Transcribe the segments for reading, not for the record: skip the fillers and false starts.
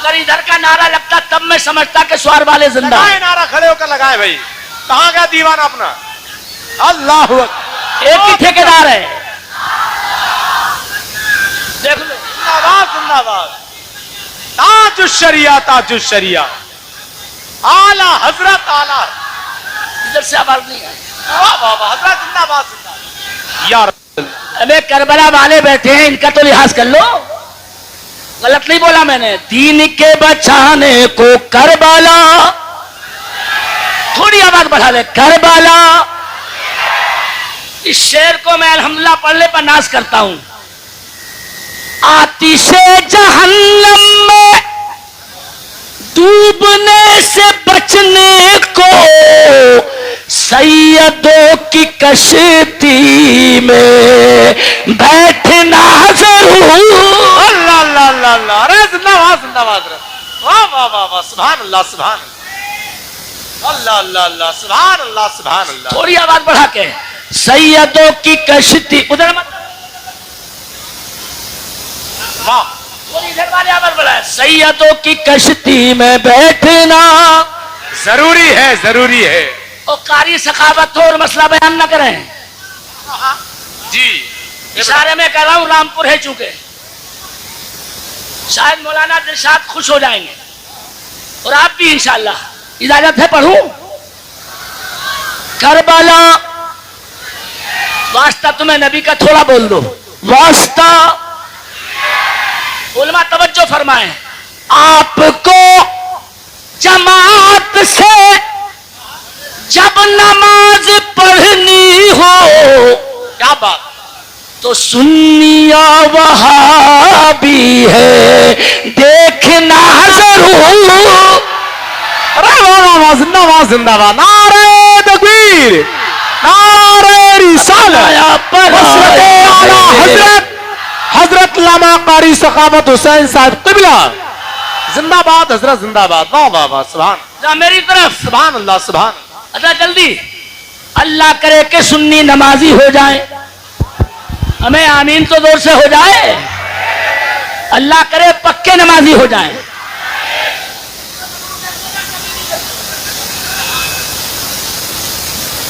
अगर इधर का नारा लगता तब मैं समझता कि स्वार वाले जिंदा। लगाए नारा, खड़े होकर लगाए भाई। कहाँ गया दीवाना अपना? अल्लाह हू अकबर। एक ही ठेकेदार है, देख लो। जिंदाबाद जिंदाबाद। ताजुश्शरिया ताजुश्शरिया, आला हजरत आला। इधर से आवाज नहीं है। वाह वाह वाह, हजरत जिंदाबाद जिंदाबाद। यार अबे करबला वाले बैठे हैं, इनका तो लिहाज कर लो। गलत नहीं बोला मैंने। दीन के बचाने को करबला, थोड़ी आवाज बढ़ा ले, करबला। इस शेर को मैं अल्हम्दुलिल्लाह पढ़ने पर नाज करता हूं। आतिशे जहन्नम में डूबने से बचने को सैयदों की कश्ती में बैठना जरूर। अल्लाह अल्लाह अल्लाह अल्लाह। अरे जिंदाबाद जिंदाबाद। वाह वाह वाह वाह, सुभान अल्लाह सुभान अल्लाह अल्लाह अल्लाह, सुभान अल्लाह सुभान अल्लाह। थोड़ी आवाज बढ़ा के, सैयदों की कश्ती। उधर मत, वाह। थोड़ी इधर वाले आवाज बढ़ाए। सैयदों की कश्ती में बैठना जरूरी है जरूरी है। और कारी सखावत हो और मसला बयान न करें। जी इशारे में कह रहा हूं, रामपुर है चूंकि शायद मौलाना दिलशाद खुश हो जाएंगे और आप भी इंशाअल्लाह। इजाजत है पढ़ूं? करबला, वास्ता तुम्हें नबी का थोड़ा बोल दो, वास्ता। उलमा तवज्जो फरमाएं, आपको जमात से जब नमाज पढ़नी हो, क्या बात, तो सुन्निया वहाबी है देखना जरूर। अरे वाह जिंदाबाद जिंदाबाद। नारे तकबीर, नारे रिसालत। हजरत हजरत लामा कारी सखावत हुसैन साहब क़िबला जिंदाबाद। हजरत जिंदाबाद। वाह वाह वाह, सुभान। मेरी तरफ सुभान अल्लाह सुभान। अच्छा जल्दी, अल्लाह करे कि सुन्नी नमाजी हो जाए। हमें आमीन तो जोर से हो जाए। अल्लाह करे पक्के नमाजी हो जाए।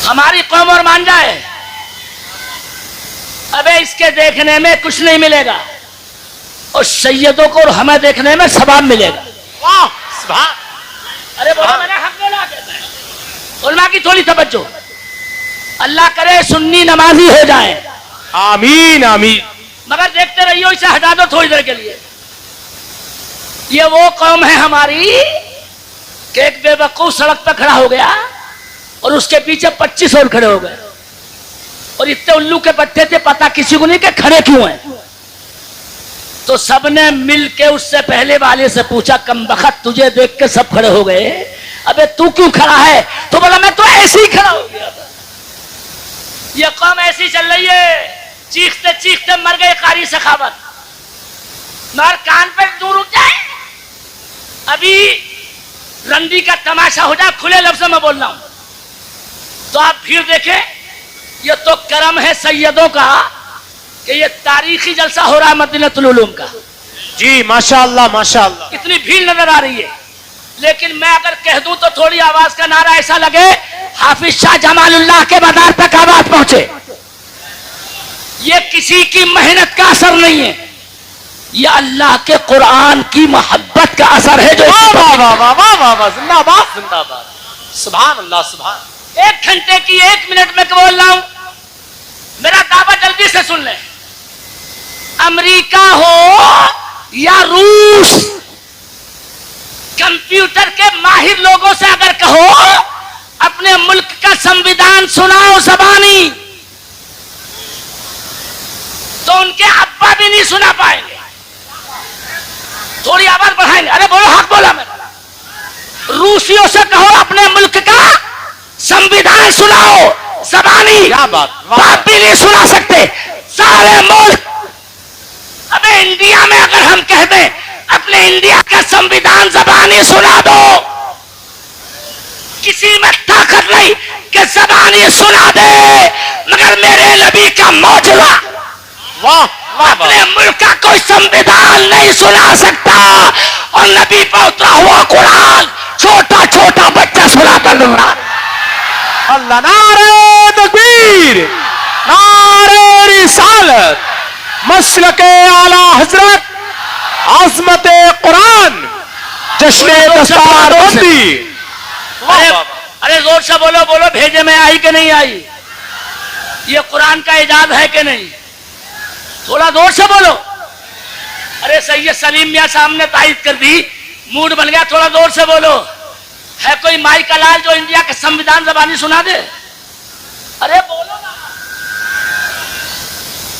हमारी कौम और मान जाए। अबे इसके देखने में कुछ नहीं मिलेगा और सैयदों को और हमें देखने में सवाब मिलेगा। वाह सुभान। अरे बोला मैंने, हक बोला कहता है। उलमा की थोड़ी तवज्जो। अल्लाह करे सुन्नी नमाजी हो जाए। आमीन आमीन। मगर देखते रहियो, इसे हटा दो थोड़ी देर के लिए। ये वो कौम है हमारी कि एक बेवकूफ सड़क पर खड़ा हो गया और उसके पीछे 25 और खड़े हो गए और इतने उल्लू के पट्टे थे, पता किसी को नहीं कि खड़े क्यों हैं। तो सबने मिल के उससे पहले वाले से पूछा, कमबख्त तुझे देख के सब खड़े हो गए, अबे तू क्यों खड़ा है? तो बोला मैं तो ऐसे ही खड़ा हो गया था। ये कौम ऐसी चल रही है, चीखते चीखते मर गए कारी सखावत। मगर कान पे दूर रुक जाए, अभी रंडी का तमाशा हो जाए, खुले लफ्जों में बोल रहा हूं, तो आप भीड़ देखें। ये तो करम है सैयदों का कि ये तारीखी जलसा हो रहा है मदीनतुल उलूम का। जी माशाअल्लाह माशाअल्लाह। इतनी भीड़ नजर आ रही है। लेकिन मैं अगर कह दूं तो थोड़ी आवाज का नारा ऐसा लगे हाफिज शाह जमालुल्लाह के बाजार तक आवाज पहुंचे। ये किसी की मेहनत का असर नहीं है, ये अल्लाह के कुरान की मोहब्बत का असर है। जो वाह वाह वाह वाह वाह वाह, जिंदाबाद जिंदाबाद, सुभान अल्लाह सुभान। 1 घंटे की 1 मिनट में बोल रहा हूं, मेरा दावा जल्दी से सुन ले। अमेरिका हो या रूस, कंप्यूटर के माहिर लोगों से अगर कहो अपने मुल्क का संविधान सुनाओ ज़बानी, तो उनके अब्बा भी नहीं सुना पाएंगे। थोड़ी आवाज बढ़ाएंगे। अरे बोलो, हक बोला मैंने। रूसियों से कहो अपने मुल्क का संविधान सुनाओ ज़बानी, क्या बात, बाप भी नहीं सुना सकते सारे मुल्क। अबे इंडिया में अगर हम कह दें अपने इंडिया का संविधान ज़बानी सुना दो, किसी में ताकत नहीं कि ज़बानी सुना दे, मगर मेरे नबी का मौजूदा वाह वाह अपने मुल्क का कोई संविधान नहीं सुना सकता। और नबी पर उतरा हुआ कुरान छोटा छोटा बच्चा सुनाता नजर आ रहा। अल्लाह, नारे तकबीर, नारे रिसालत, मसलके आला हजरत, आजमत कुरान, जश्न दस्तारबंदी। अरे जोर से बोलो, बोलो भेजे में आई कि नहीं आई? ये कुरान का इजाद है कि नहीं? थोड़ा जोर से बोलो। अरे सैयद सलीम मियां साहब ने तायद कर दी, मूड बन गया, थोड़ा जोर से बोलो। है कोई माई का लाल जो इंडिया के संविधान जबानी सुना दे? अरे बोलो ना।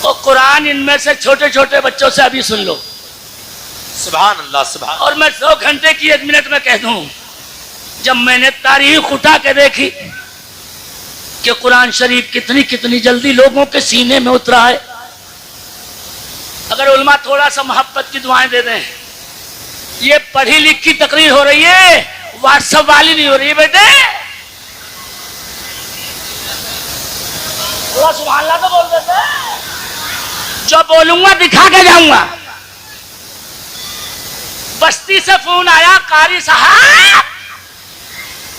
वो कुरान इनमें से छोटे छोटे बच्चों से अभी सुन लो। सुभान अल्लाह, सुभान। और मैं 100 घंटे की 1 मिनट में कह दूं, जब मैंने तारीख उठा के देखी कि कुरान शरीफ कितनी कितनी जल्दी लोगों के सीने में उतरा है। अगर उलमा थोड़ा सा मोहब्बत की दुआएं दे दें, ये पढ़ी लिखी तकरीर हो रही है, व्हाट्सएप वाली नहीं हो रही है बेटे। थोड़ा सुभान अल्लाह तो बोल देते। जो बोलूंगा दिखा के जाऊंगा। बस्ती से फोन आया, कारी साहब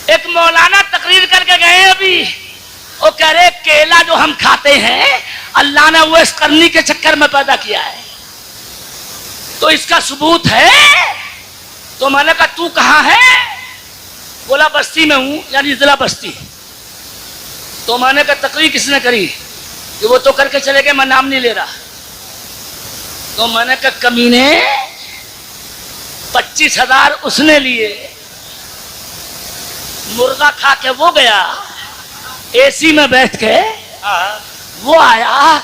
एक मौलाना तकरीर करके गए अभी, वो कह रहे केला जो हम खाते हैं अल्लाह ने वो करनी के चक्कर में पैदा किया है, तो इसका सबूत है। तो मैंने कहा तू कहां है? बोला बस्ती में हूं, यानी जिला बस्ती। तो मैंने कहा तकरीर किसने करी? कि वो तो करके चले गए, मैं नाम नहीं ले रहा। तो मैंने कहा कमीने 25,000 उसने लिए, मुर्गा खा के वो गया, एसी में बैठ के वो आया,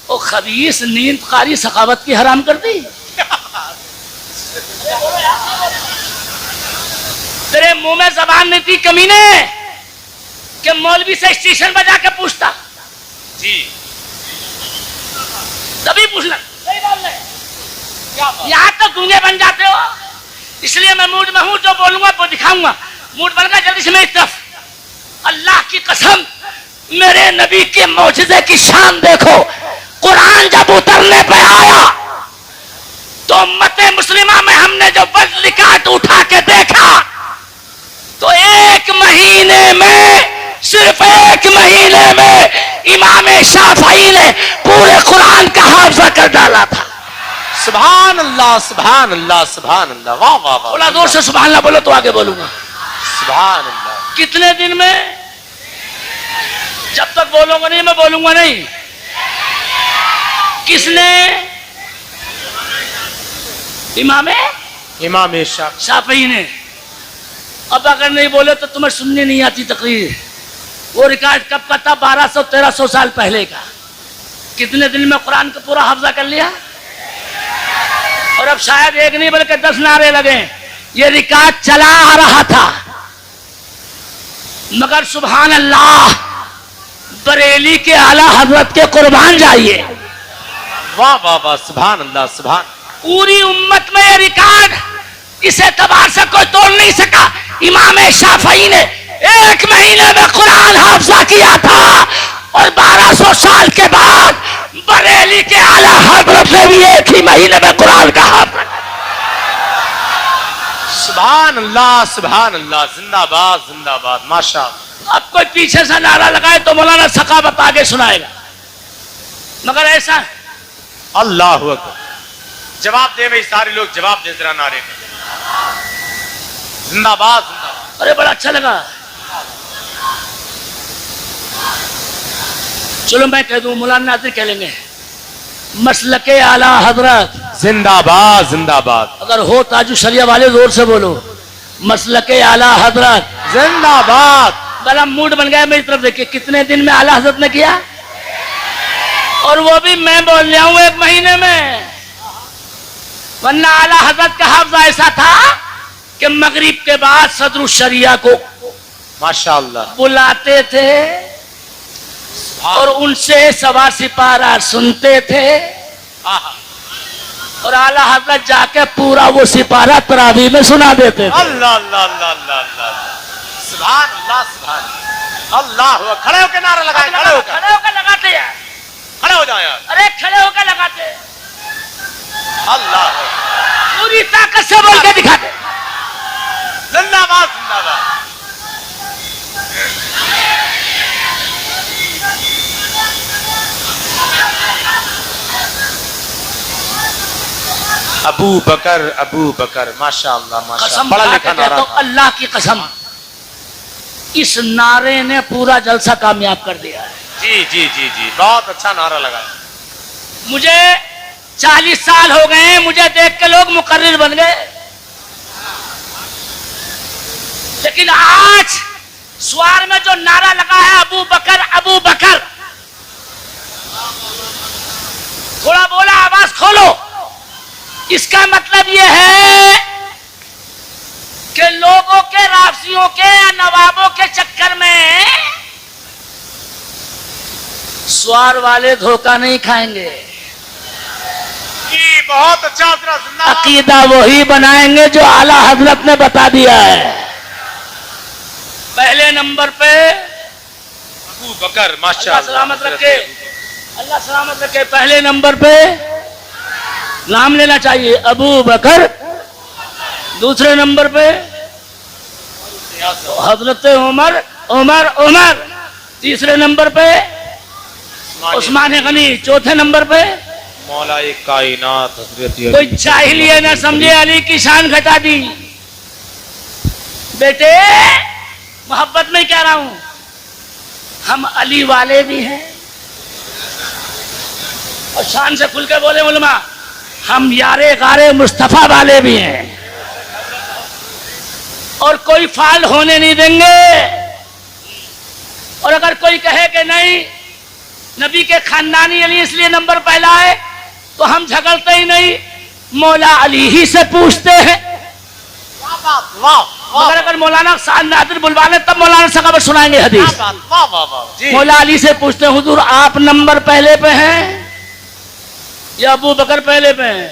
वो खबीस नींदकारी सखावत की हराम कर दी। तेरे मुंह में जबान नहीं थी कमीने कि मौलवी से स्टेशन पर जाके पूछता जी, तभी पूछना। सही बात नहीं, यहाँ तो गूंगे बन जाते हो। इसलिए मैं मूड में हूं, जो बोलूंगा वो दिखाऊंगा। मूड बन गया, जल्दी से मेरी तरफ। अल्लाह की कसम, मेरे नबी के मौजूदे की शान देखो। कुरान जब उतरने पे आया तो उम्मते मुस्लिमा में हमने जो बदलिकात उठा के देखा, तो 1 महीने में, सिर्फ 1 महीने में इमाम शाफई ने पूरे कुरान का हाफजा कर डाला था। सुभान अल्लाह, सुभान अल्लाह, सुभान अल्लाह। वाह वाह वाह। थोड़ा जोर से सुभान अल्लाह बोलो तो आगे बोलूंगा। सुभान अल्लाह। कितने दिन में? जब तक बोलूंगा नहीं मैं बोलूंगा नहीं। किसने? इमाम शाफई ने। अब अगर नहीं बोले तो तुम्हें सुननी नहीं आती तकरीर। वो रिकॉर्ड कब का था? 1200-1300 साल पहले का। कितने दिन में कुरान का पूरा हाफजा कर लिया? और अब शायद 1 नहीं बल्कि 10 नारे लगे। ये रिकॉर्ड चला आ रहा था, मगर सुभान अल्लाह, बरेली के आला हजरत के कुर्बान जाइए। वाह वाह वाह, सुभान अल्लाह, सुभान। पूरी उम्मत में ये रिकॉर्ड, इस एतबार से कोई तोड़ नहीं सका। इमाम शाफई ने 1 महीने में कुरान हाफजा किया था, और 1200 साल के बाद बरेली के आला हजरत ने भी 1 ही महीने में कुरान का हाफजा। सुभान अल्लाह, सुभान अल्लाह। जिंदाबाद, जिंदाबाद, माशाअल्लाह। अब कोई पीछे से नारा लगाए तो मौलाना सखावत आगे सुनाएगा, मगर ऐसा अल्लाह अकबर। जवाब दे भाई, सारे लोग जवाब दे जरा नारे में। जिंदाबाद, जिंदाबाद। अरे बड़ा अच्छा लगा। चलो मैं कह दूं, मौलाना नाज़िर कह लेंगे, मसलके आला हजरत जिंदाबाद, जिंदाबाद। अगर हो ताजु शरिया वाले जोर से बोलो, मसलके आला हजरत जिंदाबाद। बड़ा मूड बन गया। मेरी तरफ देखिए, कितने दिन में आला हजरत ने किया, और वो भी मैं बोल रहा हूं 1 महीने में। वरना आला हजरत का हाफजा ऐसा था कि मगरिब के बाद सदरुल शरिया को माशाअल्लाह बुलाते थे और उनसे सवा सिपारा सुनते थे, और आला हजरत जाके पूरा वो सिपारा तरावी में सुना देते थे। अल्लाह अल्लाह अल्लाह अल्लाह अल्लाह। सुभान अल्लाह, सुभान अल्लाह। खड़े होकर नारा लगाए, खड़े होकर लगाते हैं। खड़े हो जाए यार। अरे खड़े होकर लगाते। अल्लाह। पूरी पूरी ताकत से बोल के दिखाते। जिंदाबाद जिंदाबाद। अबू बकर माशाअल्लाह कसम माशाअल्लाह, बड़ा खा लिखा के कहता नारा हूं, था। अल्लाह की कसम, इस नारे ने पूरा जलसा कामयाब कर दिया है। जी जी जी जी, बहुत अच्छा नारा लगा। मुझे 40 साल हो गए हैं, मुझे देख के लोग मुकर्रिर बन गए, लेकिन आज स्वार में जो नारा लगा है अबू बकर अबू बकर, थोड़ा बोला, आवाज खोलो, इसका मतलब यह है कि लोगों के, राफसियों के या नवाबों के चक्कर में स्वार वाले धोखा नहीं खाएंगे। जी बहुत अच्छा हजरत, जिंदाबाद। अकीदा वही बनाएंगे जो आला हजरत ने बता दिया है। पहले नंबर पे अबू बकर अल्लाह माशाअल्लाह, सलामत रखे, अल्लाह सलामत रखे। पहले नंबर पे नाम लेना चाहिए अबू बकर, दूसरे नंबर पे हजरत उमर उमर उमर, तीसरे नंबर पे उस्मान गनी, चौथे नंबर पे मौला कायनात हजरत कोई चाहिए ना समझे, अली की शान घटा दी। बेटे मोहब्बत में कह रहा हूं, हम अली वाले भी हैं, और शान से खुल के बोले उलमा, हम यारे गारे मुस्तफा वाले भी हैं, और कोई फाल होने नहीं देंगे। और अगर कोई कहे कि नहीं नबी के खानदानी अली इसलिए नंबर पहला है, तो हम झगड़ते ही नहीं, मौला अली ही से पूछते हैं। मगर अगर मौलाना साद नादिर बुलवा ले तब मौलाना से खबर सुनाएंगे हदीस। मौला अली से पूछते हैं, हुजूर आप नंबर पहले पे हैं या अबू बकर पहले पे हैं?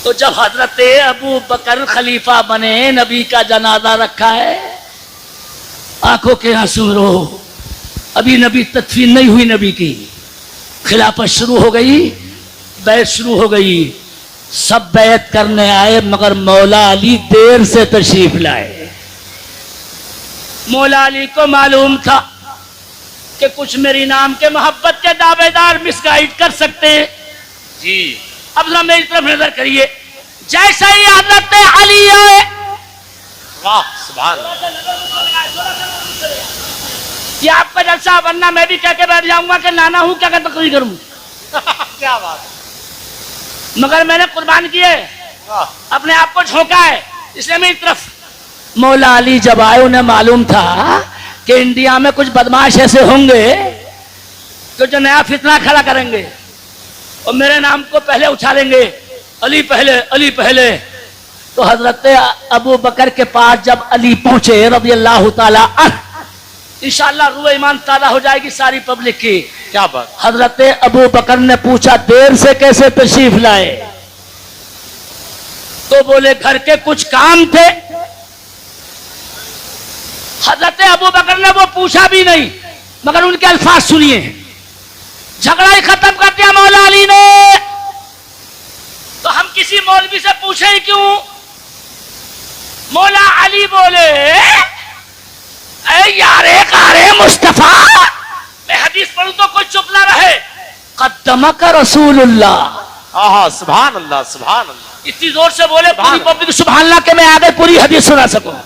तो जब हजरत अबू बकर खलीफा बने, नबी का जनाजा रखा है, आंखों के आंसू रो, अभी नबी तदफीन नहीं हुई, नबी की खिलाफत शुरू हो गई, बैत शुरू हो गई, सब बैत करने आए, मगर मौला अली देर से तशरीफ लाए। मौला अली को मालूम था कि कुछ मेरी नाम के मोहब्बत के दावेदार मिसगाइड कर सकते हैं। जी अब जरा मेरी तरफ नजर करिए, जैसे ही हजरत अली आए, वाह सुभान अल्लाह। ये आपका जलसा, वरना मैं भी कह के बैठ जाऊंगा कि नाना हूं, क्या तकरीर करूं। क्या बात है, मगर मैंने कुर्बान किए, वाह अपने आप को झोंका है, इसलिए मेरी तरफ। मौला अली जब आए, उन्हें मालूम था कि इंडिया में कुछ बदमाश ऐसे होंगे जो नया फितना खड़ा करेंगे और मेरे नाम को पहले उछालेंगे, अली पहले अली पहले। तो हजरत अबू बकर के पास जब अली पहुंचे रज़ी अल्लाह ताला अन्हु, इंशाअल्लाह रूह ईमान ताज़ा हो जाएगी सारी पब्लिक की। क्या बात। हजरत अबू बकर ने पूछा, देर से कैसे तशरीफ लाए? तो बोले घर के कुछ काम थे। हजरत अबू बकर ने वो पूछा भी नहीं, मगर उनके अल्फाज सुनिए, झगड़ा ही खत्म कर दिया मौला अली ने। तो हम किसी मौलवी से पूछे ही क्यों? मौला अली बोले, ऐ यारे कारे मुस्तफा, मैं हदीस पढ़ूं तो कोई चुप ना रहे, कद्दमक रसूलुल्लाह। हाँ सुभान अल्लाह सुभान अल्लाह। इतनी जोर से बोले पूरी पब्लिक सुभान अल्लाह के मैं आगे पूरी हदीस सुना सकूं।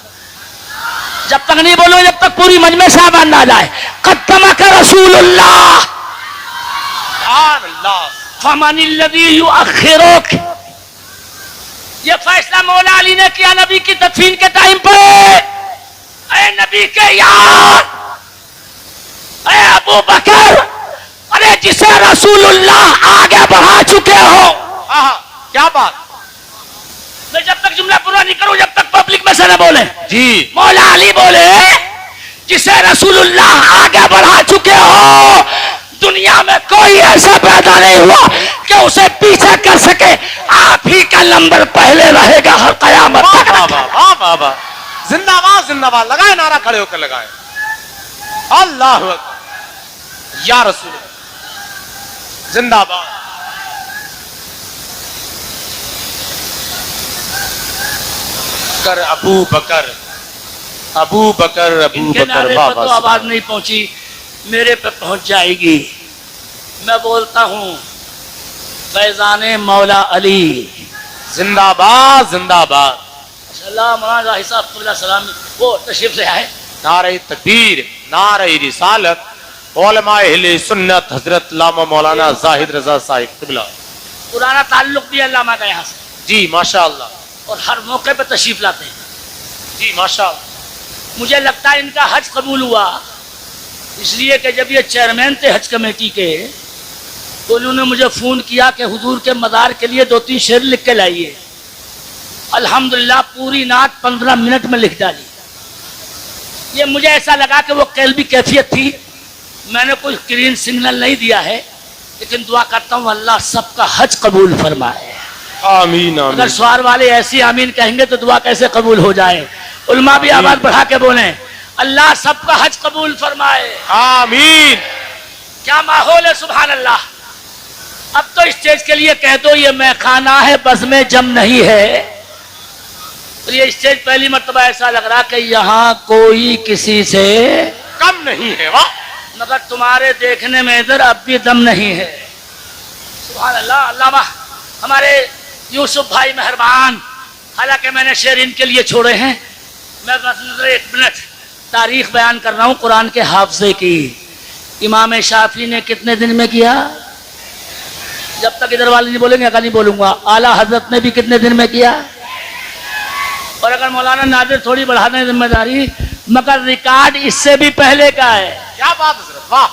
जब तक नहीं बोलो, जब तक पूरी मजमे से आवाज ना जाए, कद्दमक रसूलुल्लाह सुभान अल्लाह। फमनिल्लज़ी युअख्खिरुक। ये फैसला मौला अली ने किया नबी की तदफीन के टाइम पे। ऐ नबी के यार, ऐ अबू बकर, अरे जिसे रसूलुल्लाह आगे बढ़ा चुके हो। क्या बात। मैं जब तक जुमला पूरा नहीं करूं, जब तक पब्लिक में से न बोले। जी मौला अली बोले, जिसे रसूलुल्लाह आगे बढ़ा चुके हो, दुनिया में कोई ऐसा पैदा नहीं हुआ कि उसे पीछे कर सके। आप ही का नंबर पहले रहेगा हर कयामत तक। वाह वाह वाह, जिंदाबाद जिंदाबाद, लगाए नारा, खड़े होकर लगाए, अल्लाह अकबर या रसूल जिंदाबाद। बकर अबू बकर अबू बकर अबू इनके बकर। नारे वाह पर तो वाह आवाज नहीं पहुंची, मेरे पे पहुंच जाएगी। मैं बोलता हूं फैजाने मौला अली जिंदाबाद जिंदाबाद। अल्लाह मौलाना हिसाब कुल्ला सलाम वो तशरीफ ले आए। नारे तकबीर, नारे रिसालत, उलमाए अहले सुन्नत हजरत लामा मौलाना जाहिद रजा साहिब क़िबला। पुराना ताल्लुक भी अल्लामा का यहाँ से, जी माशाअल्लाह, और हर मौके पे तशरीफ लाते हैं। जी माशाअल्लाह। मुझे लगता है इनका हज कबूल हुआ इसलिए कि जब ये चेयरमैन थे हज कमेटी के, तो उन्होंने मुझे फ़ोन किया कि हुजूर के मज़ार के लिए 2-3 शेर लिख के लाइए। अल्हम्दुलिल्लाह पूरी नात 15 मिनट में लिख डाली। ये मुझे ऐसा लगा कि वो कैल्बी कैफियत थी। मैंने कोई ग्रीन सिग्नल नहीं दिया है, लेकिन दुआ करता हूँ अल्लाह सबका हज कबूल फरमाए। आमीन अगर आमीन। स्वार वाले ऐसी आमीन कहेंगे तो दुआ कैसे कबूल हो जाए। उलमा भी आवाज बढ़ा के बोले अल्लाह सबका हज कबूल फरमाए। आमीन। क्या माहौल है, सुभान अल्लाह। अब तो स्टेज के लिए कह दो ये मैं खाना है, बस में जम नहीं है। और ये स्टेज पहली मर्तबा ऐसा लग रहा कि यहाँ कोई किसी से कम नहीं है। वाह, मगर तुम्हारे देखने में इधर अब भी दम नहीं है। सुभान अल्लाह। अल्लामा हमारे यूसुफ भाई मेहरबान, हालांकि मैंने शेर इनके लिए छोड़े हैं। मैं बस 1 मिनट तारीख बयान कर रहा हूँ कुरान के हाफजे की। इमाम शाफी ने कितने दिन में किया? जब तक इधर वाले नहीं बोलेंगे अगर नहीं बोलूंगा। आला हजरत ने भी कितने दिन में किया? और अगर मौलाना नादिर थोड़ी बढ़ा दें जिम्मेदारी, मगर रिकॉर्ड इससे भी पहले का है। क्या बात हजरत, वाह।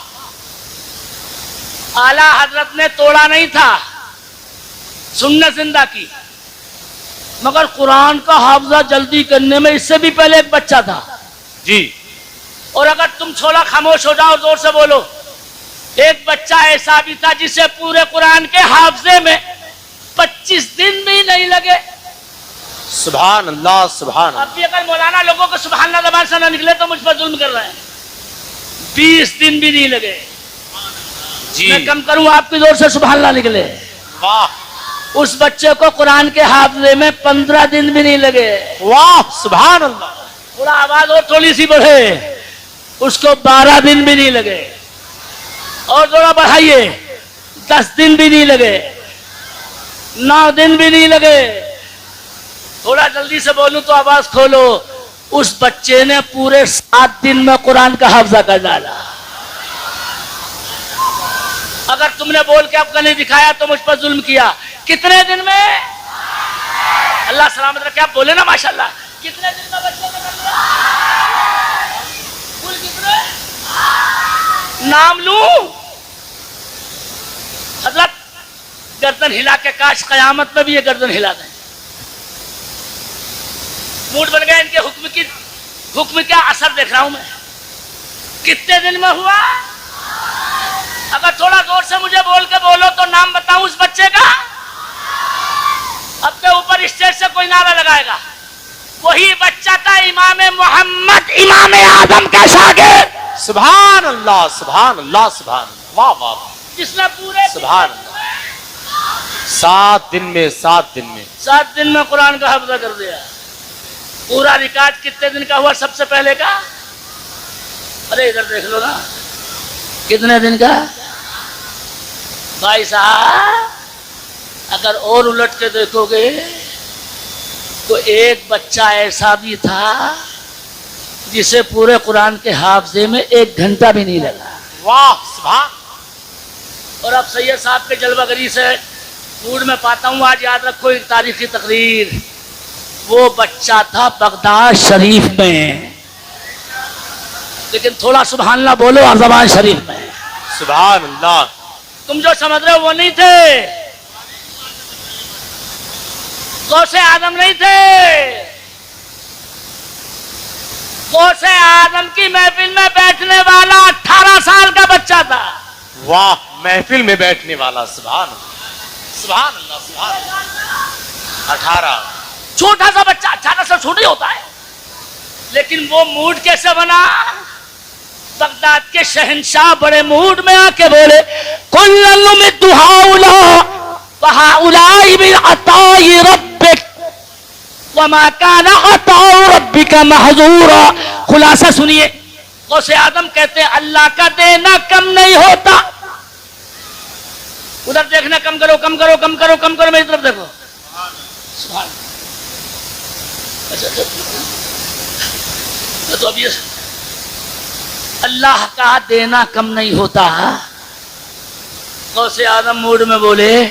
आला हजरत ने तोड़ा नहीं था, सुन्नत जिंदा की। मगर कुरान का हाफजा जल्दी करने में इससे भी पहले एक बच्चा था जी। और अगर तुम छोड़ा खामोश हो जाओ जोर से बोलो, एक बच्चा ऐसा भी था जिसे पूरे कुरान के हाफजे में 25 दिन भी नहीं लगे। सुभान अल्लाह सुभान। अब भी अगर मौलाना लोगों को सुभान अल्लाह ज़बान से ना निकले तो मुझ पर जुल्म कर रहे हैं। 20 दिन भी नहीं लगे जी। मैं कम करूं आपकी जोर से सुभान अल्लाह निकले। वाह। उस बच्चे को कुरान के हाफजे में 15 दिन भी नहीं लगे। वाह सुभान अल्लाह। थोड़ा आवाज और थोड़ी सी बढ़े, उसको 12 दिन भी नहीं लगे। और थोड़ा बढ़ाइए, 10 दिन भी नहीं लगे, 9 दिन भी नहीं लगे। थोड़ा जल्दी से बोलूं तो आवाज खोलो। उस बच्चे ने पूरे 7 दिन में कुरान का हाफजा कर डाला। अगर तुमने बोल के आपका नहीं दिखाया तो मुझ पर जुल्म किया। कितने दिन में? अल्लाह सलामत रखे। आप बोले ना माशाल्लाह। कितने दिन में बच्चे ने कर लिया? कुल कितने? नाम लूं? हजरत गर्दन हिला के काश कयामत में भी ये गर्दन हिला दें। मूड बन गया इनके हुक्म क्या असर देख रहा हूं मैं। कितने दिन में हुआ? अगर थोड़ा जोर से मुझे बोल के बोलो तो नाम बताऊं उस बच्चे का। अब के ऊपर स्टेज से कोई नारा लगाएगा। वही बच्चा था इमाम मोहम्मद इमाम आदम का शागिर्द। सुभान अल्लाह सुभान अल्लाह सुभान अल्लाह। वाह वाह। जिसने पूरे सुभान अल्लाह 7 दिन में 7 दिन में कुरान का हाफजा कर दिया। पूरा रिकॉर्ड कितने दिन का हुआ सबसे पहले का? अरे इधर देख लो ना, कितने दिन का? भाई साहब अगर और उलट के देखोगे तो एक बच्चा ऐसा भी था जिसे पूरे कुरान के हाफजे में 1 घंटा भी नहीं लगा। वाह सुभान। और अब सैयद साहब के जलवागरी से मूड में पाता हूँ, आज याद रखो एक तारीखी तकरीर। वो बच्चा था बगदाद शरीफ में, लेकिन थोड़ा सुभान अल्लाह बोलो और ज़बान शरीफ में। सुभान अल्लाह। तुम जो समझ रहे हो वो नहीं थे, गौसे आदम नहीं थे। गौसे आदम की महफिल में बैठने वाला 18 साल का बच्चा था। वाह, महफिल में बैठने वाला। सुभान सुभान अल्लाह सुभान अल्लाह। 18 छोटा सा बच्चा, 18 साल छोटा ही होता है, लेकिन वो मूड कैसे बना? बगदाद के शहंशाह बड़े मूड में आके बोले कुल्लु मिद्दु हाउला व हाउलाई बिल अताई रब्बिक वमा काना अताउ रब्बिका महजूरा। खुलासा सुनिए, गौसे आदम कहते हैं अल्लाह का देना कम नहीं होता। उधर देखना, कम करो कम करो कम करो कम करो, मेरी तरफ देखो। सुभान। तो अब ये अल्लाह का देना कम नहीं होता। गौसे आदम मूड में बोले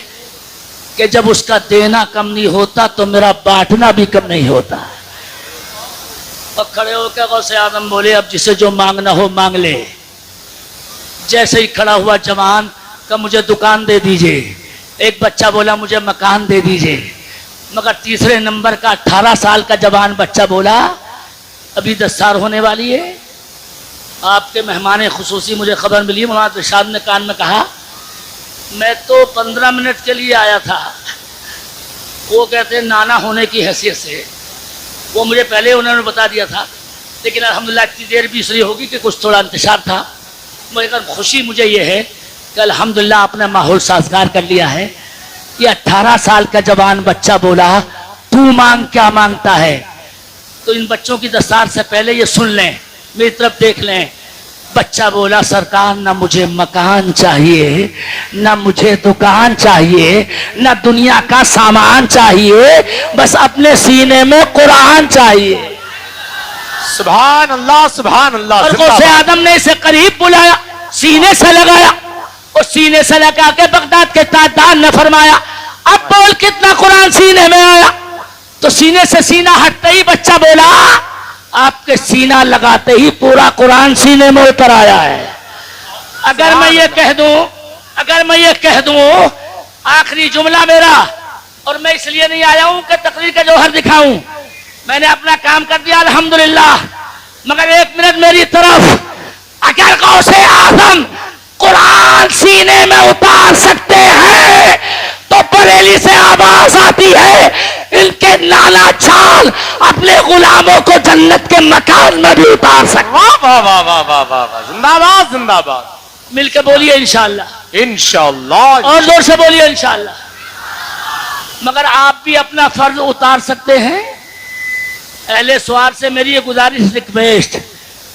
कि जब उसका देना कम नहीं होता तो मेरा बांटना भी कम नहीं होता। और खड़े होकर गौसे आदम बोले अब जिसे जो मांगना हो मांग ले। जैसे ही खड़ा हुआ जवान का मुझे दुकान दे दीजिए, एक बच्चा बोला मुझे मकान दे दीजिए, मगर तीसरे नंबर का 18 साल का जवान बच्चा बोला अभी 10 साल होने वाली है। आपके मेहमान खुसूसी मुझे खबर मिली, मौलाना इरशाद ने कान में कहा मैं तो 15 मिनट के लिए आया था। वो कहते हैं नाना होने की हैसियत से, वो मुझे पहले उन्होंने बता दिया था, लेकिन अल्हम्दुलिल्लाह इतनी देर भी इसलिए होगी कि कुछ थोड़ा इंतशार था। मगर खुशी मुझे ये है कि अल्हम्दुलिल्लाह आपने माहौल साजगार कर लिया है। ये 18 साल का जवान बच्चा बोला तू मांग क्या मांगता है। तो इन बच्चों की दस्तार से पहले ये सुन लें, मेरी तरफ देख लें। बच्चा बोला सरकार न मुझे मकान चाहिए, न मुझे दुकान चाहिए, न दुनिया का सामान चाहिए, बस अपने सीने में कुरान चाहिए। सुभान अल्लाह सुभान अल्लाह। और गौसे आदम ने इसे करीब बुलाया, सीने से लगाया और सीने से लगा के बगदाद के ताजदार ने फरमाया अब बोल कितना कुरान सीने में आया। तो सीने से सीना हटते ही बच्चा बोला आपके सीना लगाते ही पूरा कुरान सीने में उतर आया है। अगर मैं ये कह दूं आखिरी जुमला मेरा, और मैं इसलिए नहीं आया हूं कि तकरीर का जौहर दिखाऊं, मैंने अपना काम कर दिया अल्हम्दुलिल्लाह, मगर एक मिनट मेरी तरफ। अगर गौसे आजम कुरान सीने में उतार सकते हैं तो बरेली से आवाज आती है इनके नाना चाल अपने गुलामों को जन्नत के मकान में भी उतार सकते। वाह वाह वाह वाह वाह वाह वाह, जिंदाबाद जिंदाबाद। मिलके बोलिए इंशाअल्लाह। इंशाअल्लाह। और जोर से बोलिए इंशाअल्लाह। मगर आप भी अपना फर्ज उतार सकते हैं। अहले सवार से मेरी ये गुजारिश रिक्वेस्ट,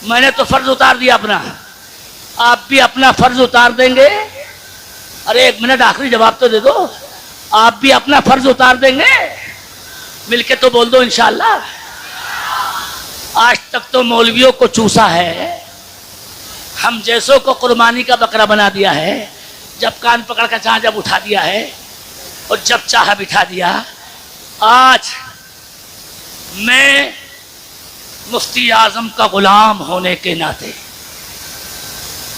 मैंने तो फर्ज उतार दिया अपना, आप भी अपना फर्ज उतार देंगे। अरे एक मिनट आखिरी जवाब तो दे दो, आप भी अपना फर्ज उतार देंगे। मिलके तो बोल दो इंशाअल्लाह। आज तक तो मौलवियों को चूसा है, हम जैसों को कुर्बानी का बकरा बना दिया है, जब कान पकड़ कर चाह जब उठा दिया है और जब चाह बिठा दिया। आज मैं मुफ्ती आजम का गुलाम होने के नाते,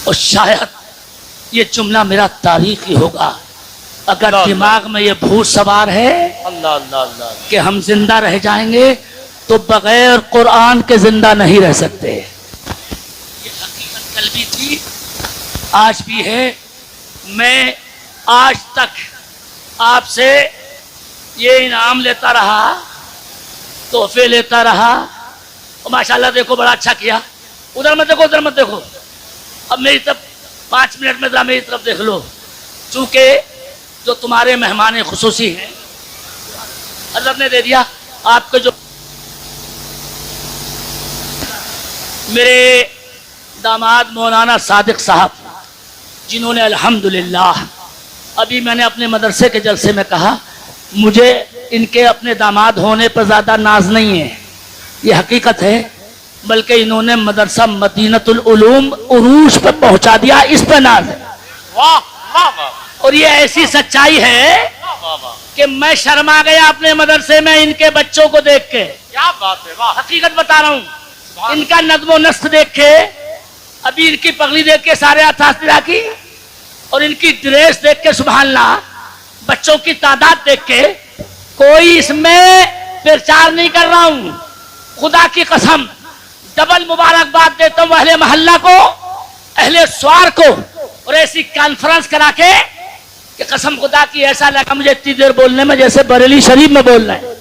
और शायद ये जुमला मेरा तारीखी होगा, अगर दिमाग में ये भूत सवार है अल्लाह अल्लाह अल्लाह कि हम जिंदा रह जाएंगे तो बगैर कुरान के जिंदा नहीं रह सकते। ये हकीकत कल भी थी, आज भी है। मैं आज तक आपसे ये इनाम लेता रहा, तोहफे लेता रहा, और माशाल्लाह देखो बड़ा अच्छा किया। उधर मत देखो, उधर मत देखो, अब मेरी तरफ 5 मिनट में मेरी तरफ देख लो। चूंकि जो तुम्हारे मेहमान खुसूसी हैं हज़रत ने दे दिया, आपके जो मेरे दामाद मौलाना सादिक साहब, जिन्होंने अल्हम्दुलिल्लाह, अभी मैंने अपने मदरसे के जलसे में कहा मुझे इनके अपने दामाद होने पर ज़्यादा नाज नहीं है, ये हकीकत है, बल्कि इन्होंने मदरसा मदीनतुल उलूम उरूज पर पहुंचा दिया, इस पर नाज है। वाह वाह वाह। और ये ऐसी सच्चाई है कि मैं शर्मा गया अपने मदरसे में इनके बच्चों को देख के। क्या बात है, वाह। हकीकत बता रहा हूँ, इनका नज़्म नस्क देख के, अभी इनकी पगड़ी देख के सारे असातिज़ा की, और इनकी ड्रेस देख के सुभानअल्लाह, बच्चों की तादाद देख के, कोई इसमें प्रचार नहीं कर रहा हूँ, खुदा की कसम डबल मुबारकबाद देता हूँ अहले मोहल्ला को, अहले स्वार को, और ऐसी कॉन्फ्रेंस करा के कि कसम खुदा की ऐसा लगा मुझे इतनी देर बोलने में जैसे बरेली शरीफ में बोलना है।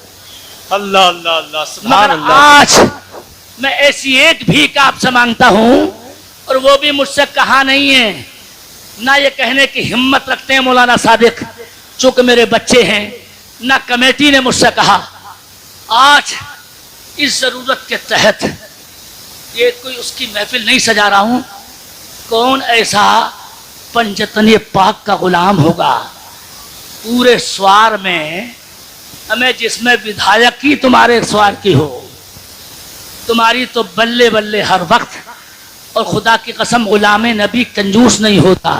अल्लाह अल्लाह अल्लाह सुभान मगर अल्लाह। आज मैं ऐसी एक भीख आपसे मांगता हूँ, और वो भी मुझसे कहा नहीं है, ना ये कहने की हिम्मत रखते हैं मौलाना सादिक, चूंकि मेरे बच्चे हैं, ना कमेटी ने मुझसे कहा, आज इस जरूरत के तहत ये कोई उसकी महफिल नहीं सजा रहा हूं। कौन ऐसा पंजतन पाक का गुलाम होगा पूरे स्वार में, हमें जिसमें विधायक की तुम्हारे स्वार की हो, तुम्हारी तो बल्ले बल्ले हर वक्त। और खुदा की कसम गुलाम नबी कंजूस नहीं होता,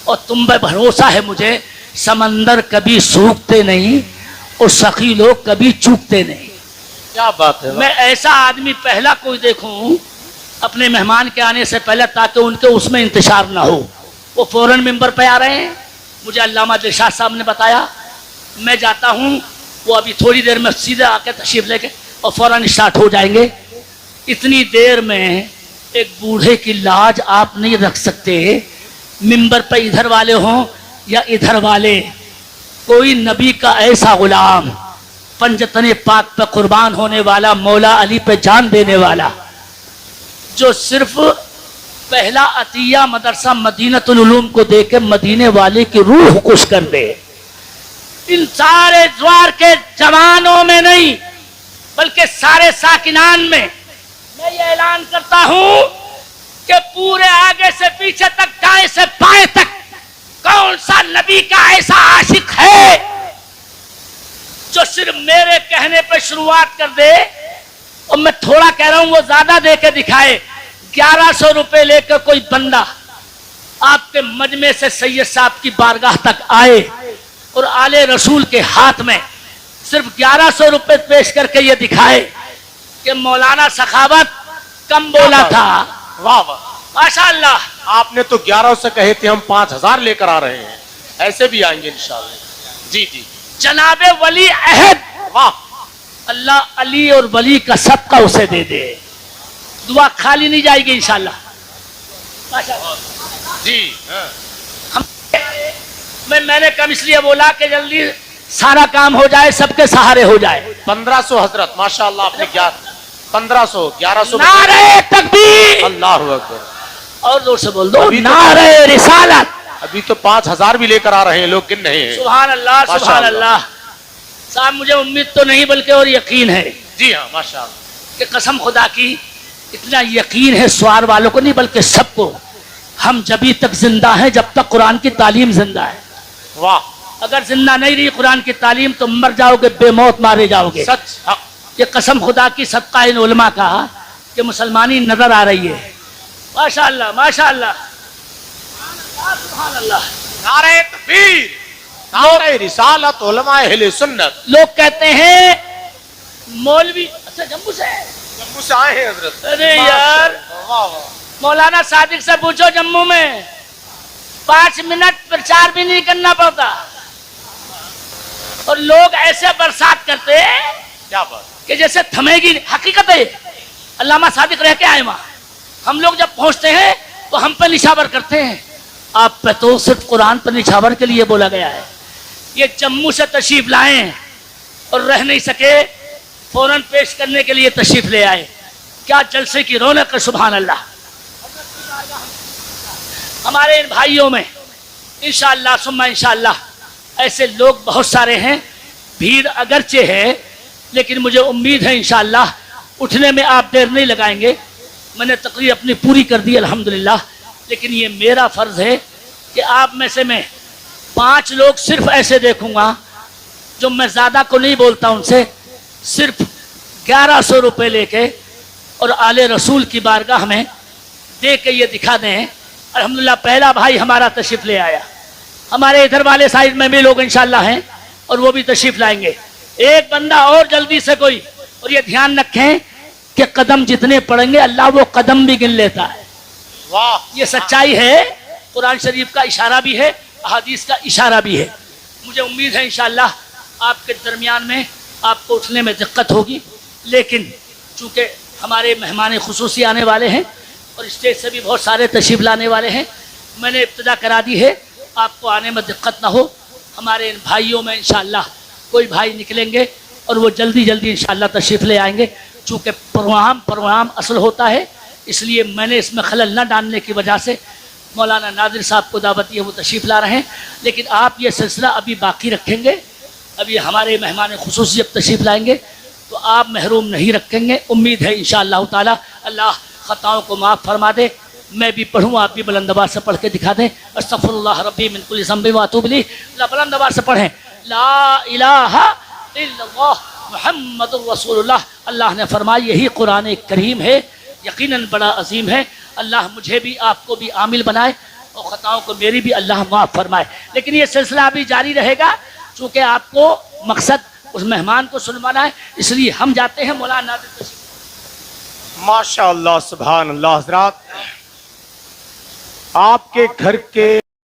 और तुम पे भरोसा है मुझे, समंदर कभी सूखते नहीं और सखी लोग कभी चूकते नहीं। क्या बात है। मैं ऐसा आदमी पहला कोई देखूं अपने मेहमान के आने से पहले, ताकि उनके उसमें इंतजार ना हो। वो फौरन मिंबर पे आ रहे हैं, मुझे अल्लामा दिलशाद साहब ने बताया, मैं जाता हूं, वो अभी थोड़ी देर में सीधे आके तशरीफ लेके और फौरन स्टार्ट हो जाएंगे। इतनी देर में एक बूढ़े की लाज आप नहीं रख सकते। मिंबर पे इधर वाले हों या इधर वाले, कोई नबी का ऐसा गुलाम, पंजतन पाक पे कुर्बान होने वाला, मौला अली पे जान देने वाला, जो सिर्फ पहला अतिया मदरसा मदीनतुल उलूम को देके मदीने वाले की रूह खुश कर दे। इन सारे द्वार के जवानों में नहीं बल्कि सारे साकिनान में मैं ये ऐलान करता हूं कि पूरे आगे से पीछे तक, दाएं से बाएं तक, कौन सा नबी का ऐसा आशिक है जो सिर्फ मेरे कहने पर शुरुआत कर दे, और मैं थोड़ा कह रहा हूं वो ज्यादा दे के दिखाए। 1100 रुपए लेकर कोई बंदा आपके मजमे से सैयद साहब की बारगाह तक आए और आले रसूल के हाथ में सिर्फ 1100 रुपए पेश करके ये दिखाए कि मौलाना सखावत कम बोला था। वाह वाह, माशाअल्लाह। आपने तो 1100 से कहे थे, हम 5000 लेकर आ रहे हैं, ऐसे भी आएंगे इंशाअल्लाह। जी जी। जनाबे वली अहद, वाह, अल्लाह अली और वली का सबका उसे दे दे, दुआ खाली नहीं जाएगी इंशाअल्लाह। माशाअल्लाह जी। हम मैंने कम इसलिए बोला कि जल्दी सारा काम हो जाए, सबके सहारे हो जाए। 1500 हजरत, माशाअल्लाह आपने 1500 1100। नारे तकबीर, अल्लाह अकबर। और जोर से बोल दो, अभी तो- नारे रिसालत। अभी तो 5000 भी लेकर आ रहे हैं लोग, गिन रहे हैं। सुभान अल्लाह, सुभान अल्लाह। साहब मुझे उम्मीद तो नहीं बल्कि और यकीन है जी हाँ, माशाअल्लाह। कि कसम खुदा की इतना यकीन है स्वार वालों को नहीं बल्कि सबको, हम जब तक जिंदा हैं जब तक कुरान की तालीम जिंदा है। वाह, अगर जिंदा नहीं रही कुरान की तालीम तो मर जाओगे, बेमौत मारे जाओगे। सच। हाँ। ये कसम खुदा की सदका इन उलमा का कि मुसलमानी नजर आ रही है। माशाअल्लाह माशाअल्लाह, सुभान अल्लाह। नारे तकबीर, नारे रिसालत, उलमाए अहले सुन्नत। लोग कहते हैं मौलवी, अच्छा जम्मू से, जम्मू से आए हैं हजरत। अरे यार, वाह वाह। मौलाना सादिक से पूछो जम्मू में 5 मिनट प्रचार भी नहीं करना पड़ता, और लोग ऐसे बरसात करते हैं क्या बात। कि जैसे थमेगी। हकीकत है, अल्लामा सादिक रह के आए वहां, हम लोग जब पहुंचते हैं तो हम पर निछावर करते हैं, आप पे तो सिर्फ कुरान पर निछावर के लिए बोला गया है। ये जम्मू से तशरीफ लाए और रह नहीं सके, फौरन पेश करने के लिए तशरीफ ले आए। क्या जलसे की रौनक है, सुभान अल्लाह। हमारे इन भाइयों में इंशाअल्लाह सुम्मा इंशाअल्लाह ऐसे लोग बहुत सारे हैं। भीड़ अगरचे है लेकिन मुझे उम्मीद है इंशाअल्लाह उठने में आप देर नहीं लगाएंगे। मैंने तकरीर अपनी पूरी कर दी अल्हम्दुलिल्लाह, लेकिन ये मेरा फर्ज है कि आप में से मैं 5 लोग सिर्फ ऐसे देखूंगा जो मैं ज़्यादा को नहीं बोलता, उनसे सिर्फ 1100 रुपये लेके और आले रसूल की बारगाह में दे के ये दिखा दें। अल्हम्दुलिल्लाह पहला भाई हमारा तशरीफ ले आया, हमारे इधर वाले साइड में भी लोग इंशाअल्लाह हैं और वो भी तशरीफ लाएंगे। एक बंदा और जल्दी से कोई, और ये ध्यान रखें कि कदम जितने पड़ेंगे अल्लाह वो कदम भी गिन लेता है। वाह, ये सच्चाई है, कुरान शरीफ का इशारा भी है, अहादीस का इशारा भी है। मुझे उम्मीद है इंशाअल्लाह आपके दरमियान में आपको उठने में दिक्कत होगी, लेकिन चूँकि हमारे मेहमान खुसूसी आने वाले हैं और स्टेज से भी बहुत सारे तशरीफ लाने वाले हैं, मैंने इब्तिदा करा दी है, आपको आने में दिक्कत ना हो। हमारे इन भाइयों में इंशाअल्लाह कोई भाई निकलेंगे और वो जल्दी जल्दी इंशाअल्लाह तशरीफ ले आएंगे। चूँकि प्रोग्राम असल होता है, इसलिए मैंने इसमें खलल न डालने की वजह से मौलाना नादिर साहब को दावत दी है, वो तशरीफ़ ला रहे हैं। लेकिन आप ये सिलसिला अभी बाकी रखेंगे, अभी हमारे मेहमान खुसूसी जब तशरीफ़ लाएंगे तो तो आप महरूम नहीं रखेंगे। उम्मीद है इंशाअल्लाह ताला अल्लाह खताओं को माफ़ फरमा दे। मैं भी पढ़ूँ, आप भी बुलंद आवाज़ से पढ़ के दिखा दें। अस्तगफिरुल्लाह रब्बी मिन कुल्लि ज़ंबि व अतूबु इलैह। बुलंद आवाज़ से पढ़ें, ला इलाहा इल्लल्लाह मुहम्मदुर रसूलुल्लाह। अल्लाह ने फरमाया यही कुरान करीम है, यकीनन बड़ा अजीम है। अल्लाह मुझे भी आपको भी आमिल बनाए और ख़ताओं को मेरी भी अल्लाह माफ़ फरमाए। लेकिन ये सिलसिला अभी जारी रहेगा, चूँकि आपको मकसद उस मेहमान को सुनवाना है, इसलिए हम जाते हैं। मौलाना माशाअल्लाह सुभान अल्लाह। हज़रात आपके घर के